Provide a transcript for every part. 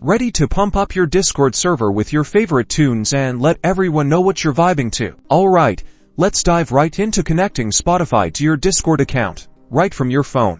Ready to pump up your Discord server with your favorite tunes and let everyone know what you're vibing to. Alright, let's dive right into connecting Spotify to your Discord account, right from your phone.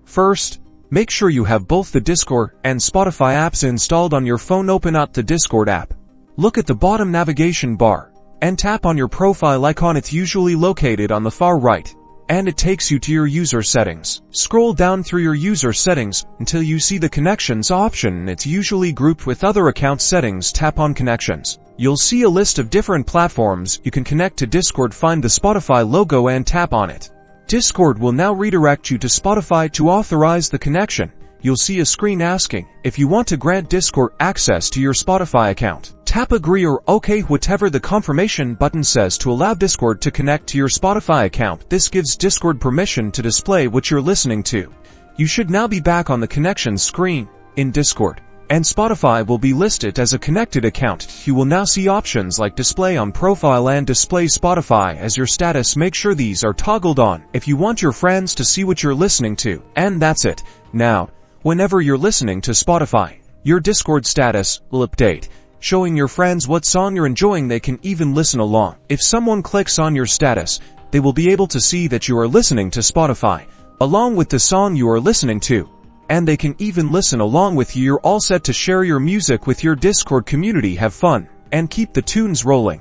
First, make sure you have both the Discord and Spotify apps installed on your phone. Open up the Discord app. Look at the bottom navigation bar, and tap on your profile icon. It's usually located on the far right, and it takes you to your user settings. Scroll down through your user settings until you see the Connections option. It's usually grouped with other account settings. Tap on Connections. You'll see a list of different platforms you can connect to Discord. Find the Spotify logo and tap on it. Discord will now redirect you to Spotify. To authorize the connection, you'll see a screen asking if you want to grant Discord access to your Spotify account. Tap Agree or OK, whatever the confirmation button says, to allow Discord to connect to your Spotify account. This gives Discord permission to display what you're listening to. You should now be back on the connections screen in Discord, and Spotify will be listed as a connected account. You will now see options like Display on Profile and Display Spotify as your status. Make sure these are toggled on if you want your friends to see what you're listening to. And that's it. Now, whenever you're listening to Spotify, your Discord status will update, showing your friends what song you're enjoying. They can even listen along. If someone clicks on your status, they will be able to see that you are listening to Spotify, along with the song you are listening to, and they can even listen along with you. You're all set to share your music with your Discord community. Have fun, and keep the tunes rolling.